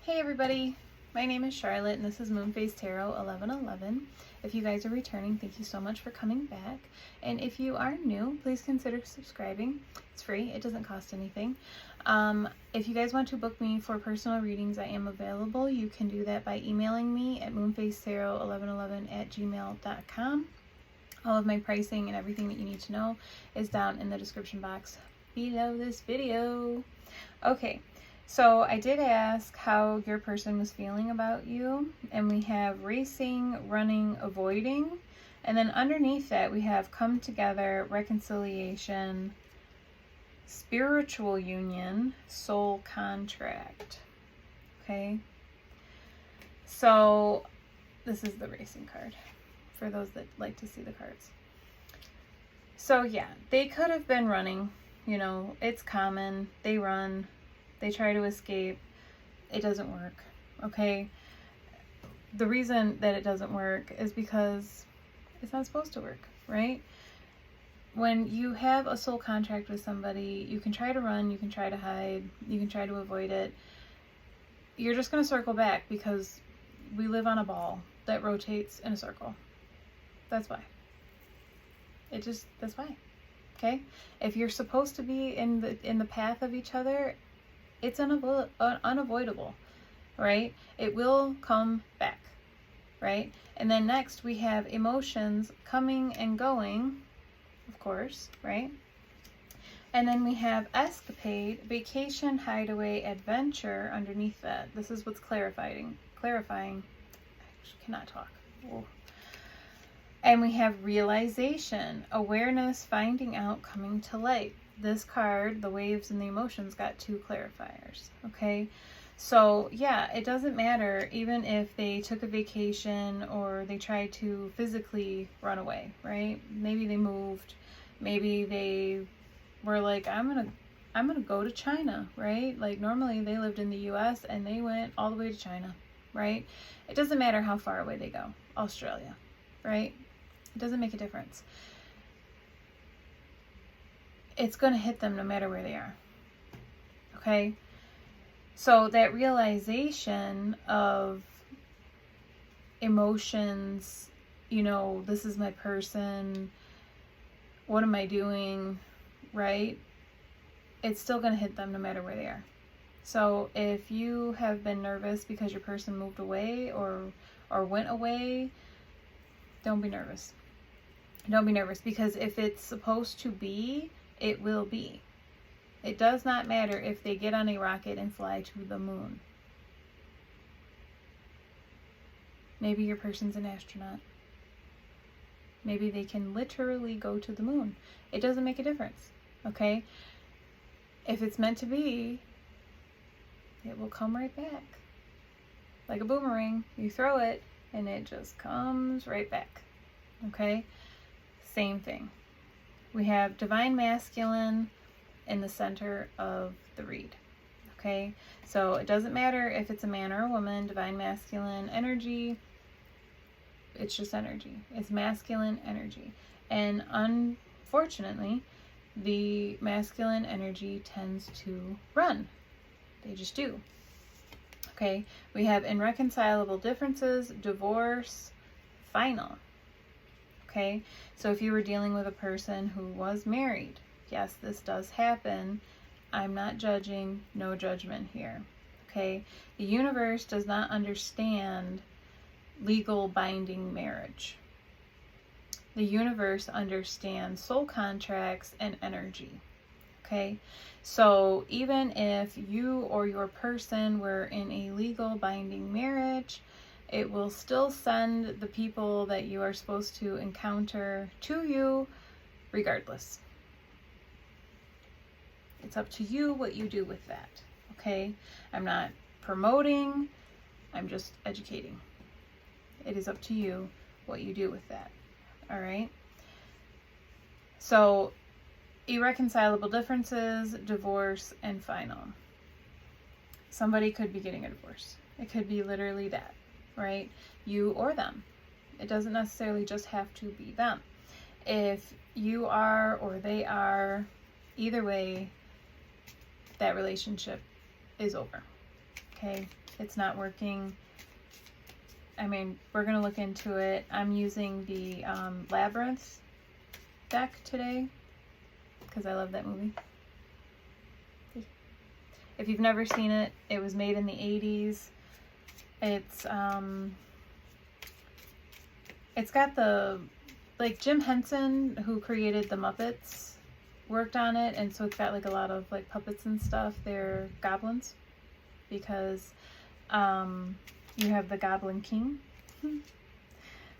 Hey everybody, my name is Charlotte and this is Moonphase Tarot 1111. If you guys are returning, thank you so much for coming back. And if you are new, please consider subscribing. It's free, it doesn't cost anything. If you guys want to book me for personal readings, I am available. You can do that by emailing me at moonphasetarot1111@gmail.com. All of my pricing and everything that you need to know is down in the description box below this video. Okay. So I did ask how your person was feeling about you, and we have racing, running, avoiding, and then underneath that we have come together, reconciliation, spiritual union, soul contract. Okay, so this is the racing card for those that like to see the cards. So yeah, they could have been running, you know, it's common, they run. They try to escape. It doesn't work, okay? The reason that it doesn't work is because it's not supposed to work, right? When you have a soul contract with somebody, you can try to run, you can try to hide, you can try to avoid it. You're just going to circle back because we live on a ball that rotates in a circle. That's why. That's why, okay? If you're supposed to be in the path of each other, it's unavoidable, right? It will come back, right? And then next we have emotions coming and going, of course, right? And then we have escapade, vacation, hideaway, adventure underneath that. This is what's clarifying. I actually cannot talk. Whoa. And we have realization, awareness, finding out, coming to light. This card, the waves and the emotions, got two clarifiers, okay? So yeah, it doesn't matter even if they took a vacation or they tried to physically run away, right? Maybe they moved, maybe they were like, I'm gonna go to China, right? Like normally they lived in the US and they went all the way to China, right? It doesn't matter how far away they go. Australia, right? It doesn't make a difference. It's going to hit them no matter where they are. Okay? So that realization of emotions, you know, this is my person, what am I doing, right? It's still going to hit them no matter where they are. So if you have been nervous because your person moved away or went away, don't be nervous. Don't be nervous, because if it's supposed to be, it will be. It does not matter if they get on a rocket and fly to the moon. Maybe your person's an astronaut. Maybe they can literally go to the moon. It doesn't make a difference, okay? If it's meant to be, it will come right back. Like a boomerang. You throw it and it just comes right back, okay? Same thing. We have divine masculine in the center of the read, okay? So it doesn't matter if it's a man or a woman, divine masculine energy, it's just energy. It's masculine energy. And unfortunately, the masculine energy tends to run. They just do, okay? We have irreconcilable differences, divorce, final. Okay, so if you were dealing with a person who was married, yes, this does happen. I'm not judging, no judgment here. Okay, the universe does not understand legal binding marriage. The universe understands soul contracts and energy. Okay, so even if you or your person were in a legal binding marriage, it will still send the people that you are supposed to encounter to you regardless. It's up to you what you do with that, okay? I'm not promoting, I'm just educating. It is up to you what you do with that, all right? So, irreconcilable differences, divorce, and final. Somebody could be getting a divorce. It could be literally that. Right? You or them. It doesn't necessarily just have to be them. If you are or they are, either way, that relationship is over. Okay? It's not working. I mean, we're going to look into it. I'm using the Labyrinth deck today because I love that movie. If you've never seen it, it was made in the 80s. It's got the, like, Jim Henson, who created the Muppets, worked on it, and so it's got like a lot of like puppets and stuff. They're goblins because you have the Goblin King.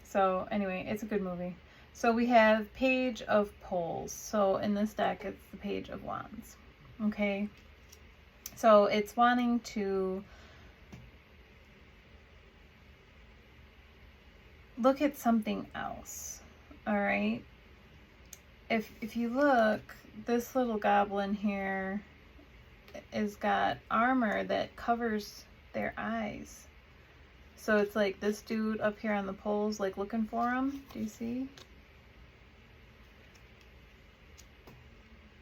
So anyway, it's a good movie. So we have Page of Poles. So in this deck, it's the Page of Wands. Okay. So it's wanting to look at something else. All right. If you look, this little goblin here is got armor that covers their eyes. So it's like this dude up here on the poles, like looking for him. Do you see?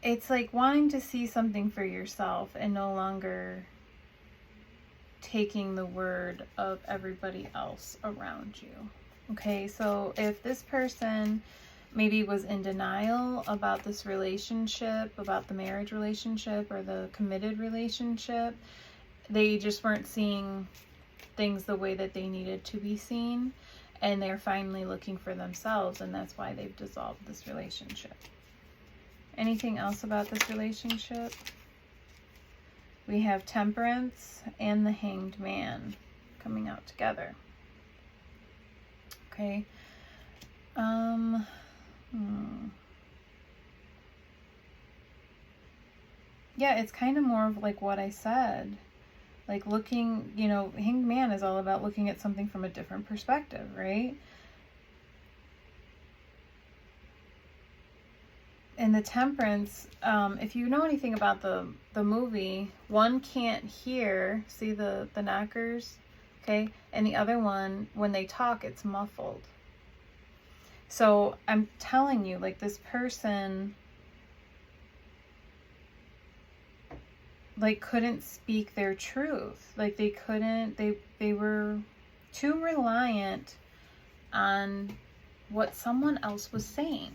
It's like wanting to see something for yourself and no longer taking the word of everybody else around you. Okay, so if this person maybe was in denial about this relationship, about the marriage relationship or the committed relationship, they just weren't seeing things the way that they needed to be seen, and they're finally looking for themselves, and that's why they've dissolved this relationship. Anything else about this relationship? We have Temperance and the Hanged Man coming out together. Okay. Yeah, it's kind of more of like what I said. Like looking, you know, Hanged Man is all about looking at something from a different perspective, right? And the Temperance, if you know anything about the movie, one can't hear, see the knockers, okay? And the other one, when they talk, it's muffled. So I'm telling you, like, this person, like, couldn't speak their truth. Like, they couldn't, they were too reliant on what someone else was saying.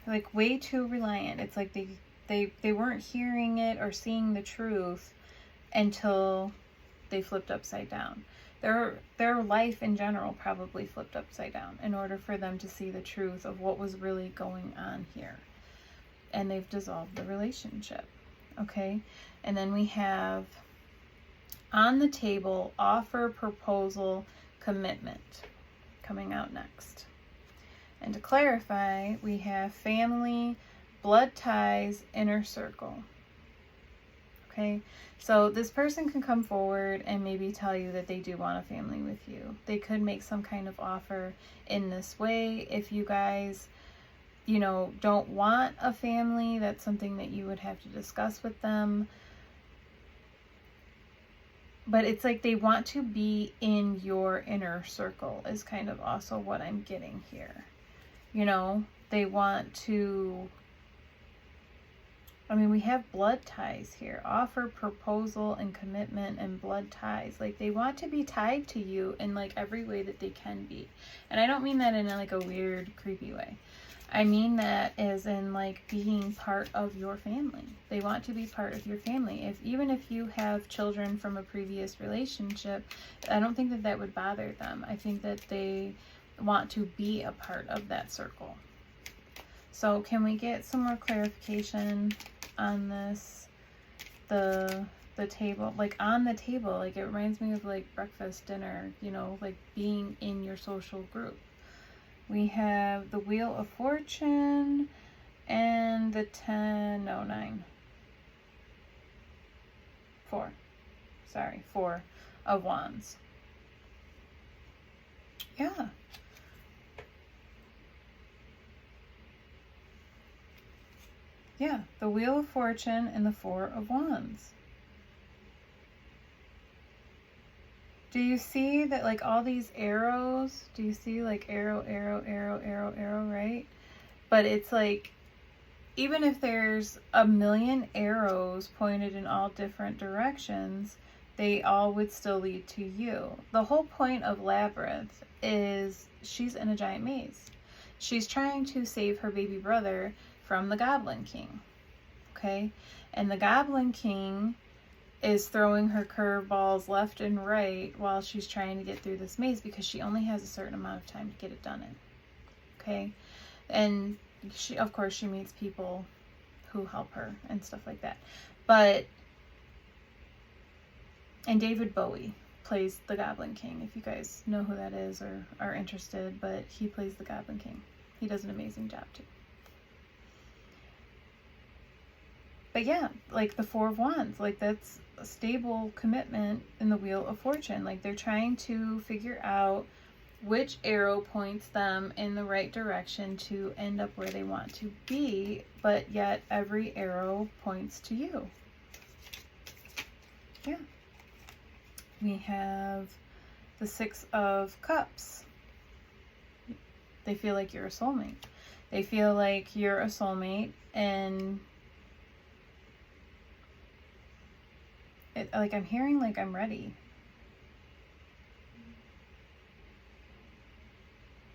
Like, way too reliant. It's like they weren't hearing it or seeing the truth until they flipped upside down. Their life in general probably flipped upside down in order for them to see the truth of what was really going on here. And they've dissolved the relationship. Okay? And then we have on the table, offer, proposal, commitment coming out next. And to clarify, we have family, blood ties, inner circle. Okay, so this person can come forward and maybe tell you that they do want a family with you. They could make some kind of offer in this way. If you guys, you know, don't want a family, that's something that you would have to discuss with them. But it's like they want to be in your inner circle is kind of also what I'm getting here. You know, they want to, I mean, we have blood ties here. Offer, proposal, and commitment and blood ties. Like, they want to be tied to you in, like, every way that they can be. And I don't mean that in, like, a weird, creepy way. I mean that as in, like, being part of your family. They want to be part of your family. Even if you have children from a previous relationship, I don't think that that would bother them. I think that they want to be a part of that circle. So can we get some more clarification on this? The table, like on the table, like it reminds me of like breakfast, dinner, you know, like being in your social group. We have the Wheel of Fortune and the 4 of Wands. Yeah. Yeah, the Wheel of Fortune and the 4 of Wands. Do you see that, like, all these arrows? Do you see, like, arrow, arrow, arrow, arrow, arrow, right? But it's like, even if there's a million arrows pointed in all different directions, they all would still lead to you. The whole point of Labyrinth is she's in a giant maze. She's trying to save her baby brother from the Goblin King. Okay? And the Goblin King is throwing her curveballs left and right while she's trying to get through this maze because she only has a certain amount of time to get it done in. Okay? And she, of course, she meets people who help her and stuff like that. And David Bowie plays the Goblin King, if you guys know who that is or are interested, but he plays the Goblin King. He does an amazing job too. But yeah, like the Four of Wands, like that's a stable commitment in the Wheel of Fortune. Like they're trying to figure out which arrow points them in the right direction to end up where they want to be, but yet every arrow points to you. Yeah. We have the Six of Cups. They feel like you're a soulmate. They feel like you're a soulmate, and like I'm hearing like I'm ready.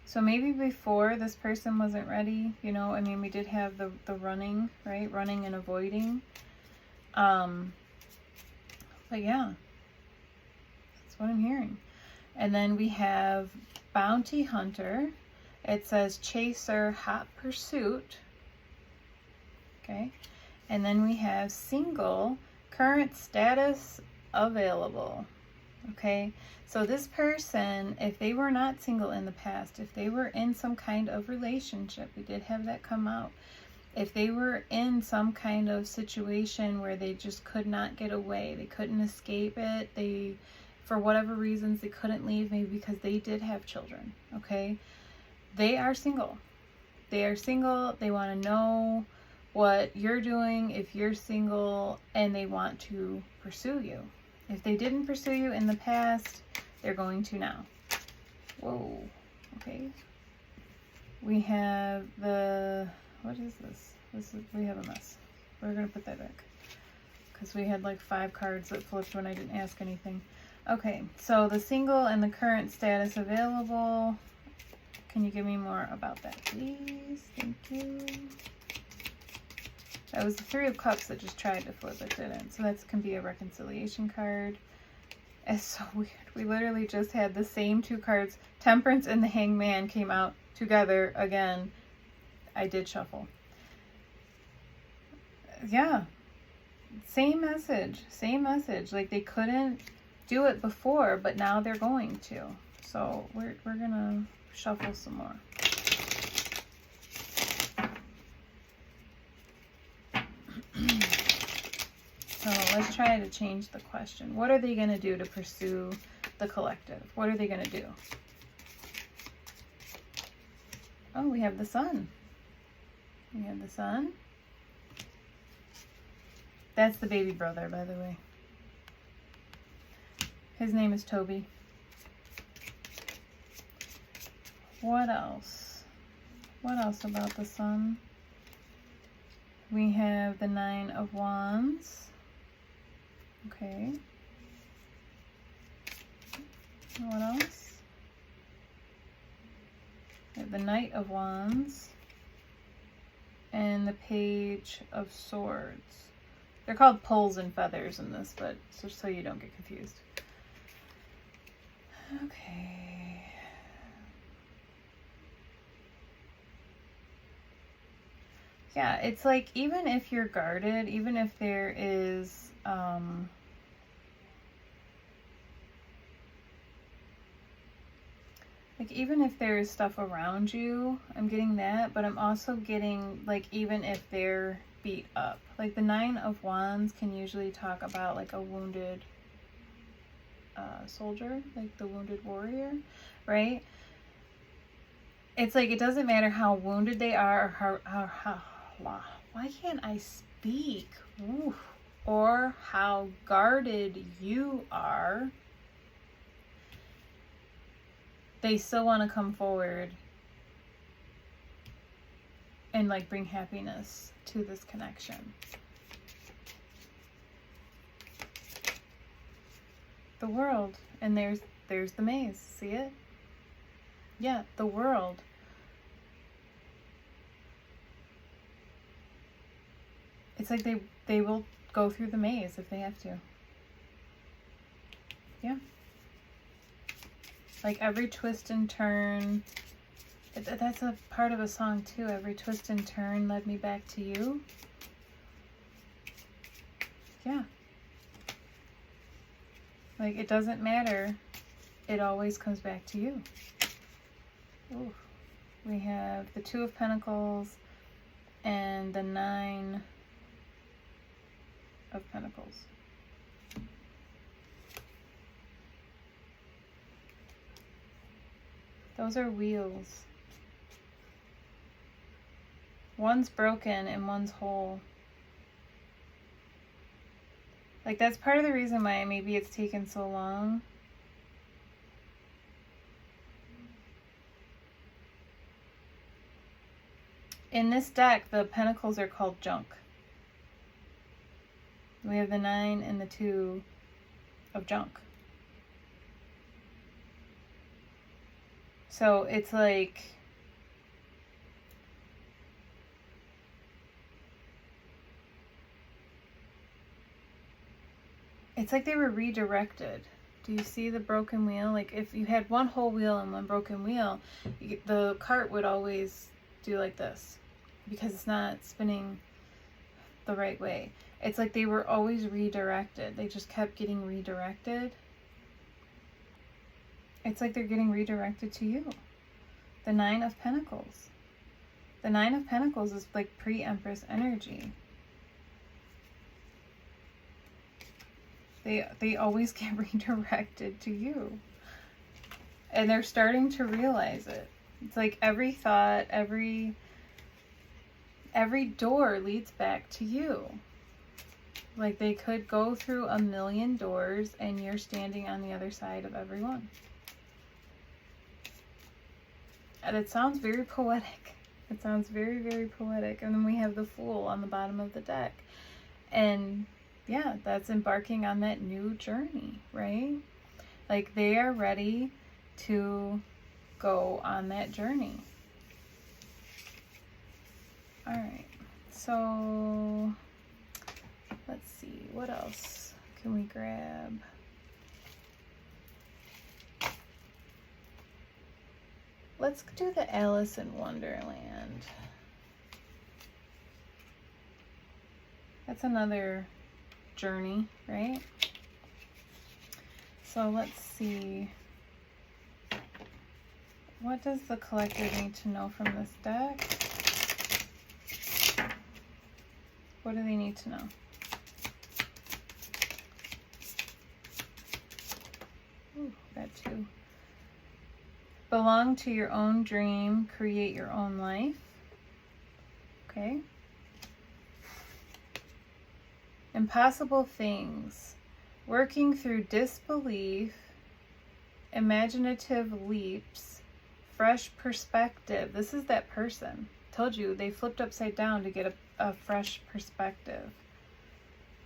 So maybe before this person wasn't ready, you know, I mean, we did have the running, right? Running and avoiding. But yeah, that's what I'm hearing. And then we have Bounty Hunter. It says Chaser, Hot Pursuit. Okay. And then we have Single, Current Status Available. Okay. So this person, if they were not single in the past, if they were in some kind of relationship, we did have that come out. If they were in some kind of situation where they just could not get away, they couldn't escape it, they, for whatever reasons, they couldn't leave, maybe because they did have children, okay? They are single. They are single. They want to know what you're doing if you're single, and they want to pursue you. If they didn't pursue you in the past, they're going to now. Whoa. Okay. We have the... What is this? We have a mess. We're going to put that back, because we had like 5 cards that flipped when I didn't ask anything. Okay, so the single and the current status available. Can you give me more about that, please? Thank you. That was the Three of Cups that just tried to flip. It didn't. So that can be a reconciliation card. It's so weird. We literally just had the same 2 cards. Temperance and the Hangman came out together again. I did shuffle. Yeah. Same message. Same message. Like they couldn't do it before, but now they're going to. So we're gonna shuffle some more. So let's try to change the question. What are they gonna do to pursue the collective? What are they gonna do? Oh, we have the Sun. We have the Sun. That's the baby brother, by the way. His name is Toby. What else? What else about the Sun? We have the Nine of Wands. Okay. What else? We have the Knight of Wands. And the Page of Swords. They're called poles and feathers in this, but just so you don't get confused. Okay. Yeah, it's like even if you're guarded, even if there is like even if there is stuff around you, I'm getting that, but I'm also getting like even if they're beat up. Like the Nine of Wands can usually talk about like a wounded soldier, like the wounded warrior, right? It's like it doesn't matter how wounded they are or how why can't I speak? Oof. Or how guarded you are. They still want to come forward and like bring happiness to this connection. The world. And there's the maze. See it? Yeah, the world. It's like they will go through the maze if they have to. Yeah. Like every twist and turn. That's a part of a song too. Every twist and turn led me back to you. Yeah. Like it doesn't matter. It always comes back to you. Ooh. We have the Two of Pentacles and the Nine of Pentacles. Those are wheels. One's broken and one's whole. Like that's part of the reason why maybe it's taken so long. In this deck, the pentacles are called junk. We have the 9 and the 2 of junk. So it's like they were redirected. Do you see the broken wheel? Like if you had one whole wheel and one broken wheel, the cart would always do like this because it's not spinning the right way. It's like they were always redirected. They just kept getting redirected. It's like they're getting redirected to you. The 9 of Pentacles. The 9 of Pentacles is like pre-Empress energy. They always get redirected to you. And they're starting to realize it. It's like every thought, every door leads back to you. Like they could go through a million doors and you're standing on the other side of every one. And it sounds very poetic. It sounds very, very poetic. And then we have the Fool on the bottom of the deck. And yeah, that's embarking on that new journey, right? Like they are ready to go on that journey. All right, so let's see, what else can we grab? Let's do the Alice in Wonderland. That's another journey, right? So let's see. What does the collector need to know from this deck? What do they need to know? Ooh, that too. Belong to your own dream, create your own life. Okay. Impossible things. Working through disbelief, imaginative leaps, fresh perspective. This is that person. Told you, they flipped upside down to get a fresh perspective.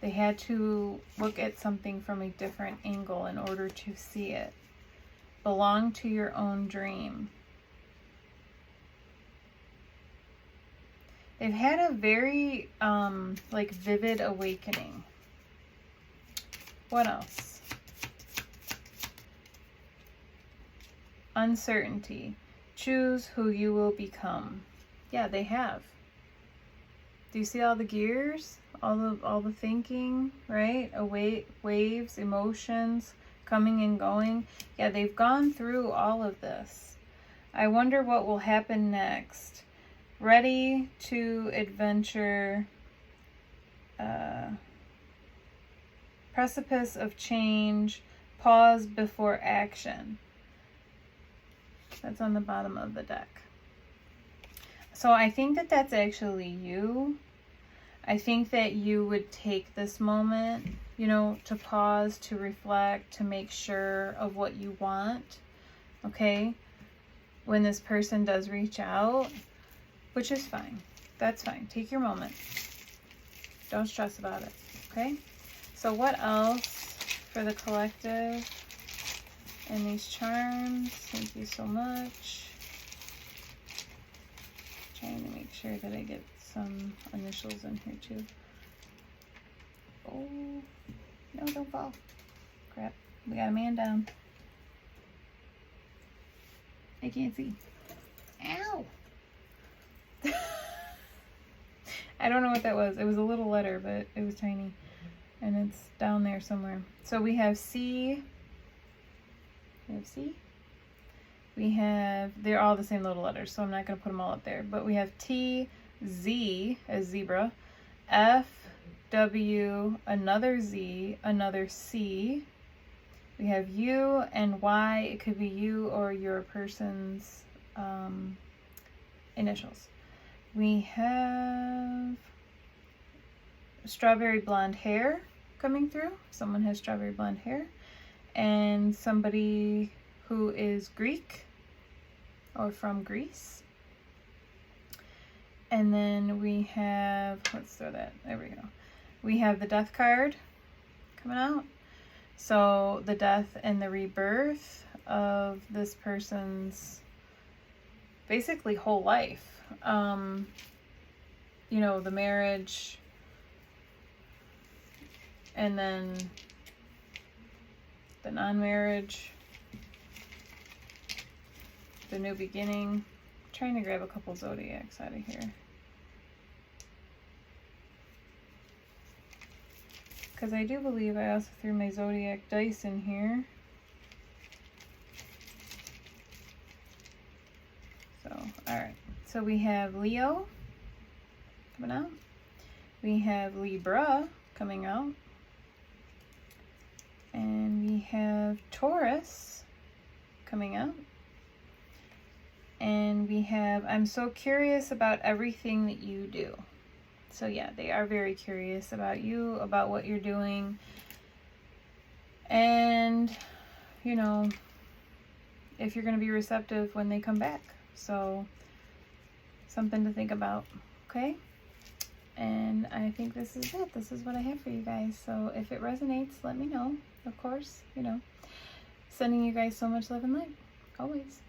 They had to look at something from a different angle in order to see it. Belong to your own dream. They've had a very like vivid awakening. What else? Uncertainty. Choose who you will become. Yeah, they have. Do you see all the gears? All the thinking, right? Waves, emotions, coming and going. Yeah, they've gone through all of this. I wonder what will happen next. Ready to adventure. Precipice of change. Pause before action. That's on the bottom of the deck. So I think that that's actually you. I think that you would take this moment, you know, to pause, to reflect, to make sure of what you want, okay? When this person does reach out, which is fine. That's fine. Take your moment. Don't stress about it, okay? So what else for the collective and these charms. Thank you so much. Trying to make sure that I get some initials in here too. Oh, no, don't fall. Crap, we got a man down. I can't see. Ow! I don't know what that was. It was a little letter, but it was tiny. And it's down there somewhere. So we have C. We have C. We have, they're all the same little letters, so I'm not going to put them all up there. But we have T, Z as zebra, F, W, another Z, another C. We have U and Y. It could be you or your person's initials. We have strawberry blonde hair coming through. Someone has strawberry blonde hair. And somebody who is Greek or from Greece. And then we have, let's throw that, there we go. We have the death card coming out. So the death and the rebirth of this person's basically whole life. You know, the marriage, and then the non-marriage, the new beginning. I'm trying to grab a couple zodiacs out of here, because I do believe I also threw my zodiac dice in here. So, alright. So we have Leo coming out. We have Libra coming out. And we have Taurus coming out. And we have, I'm so curious about everything that you do. So yeah, they are very curious about you, about what you're doing. And, you know, if you're going to be receptive when they come back. So something to think about, okay? And I think this is it. This is what I have for you guys. So if it resonates, let me know. Of course, you know, sending you guys so much love and light, always.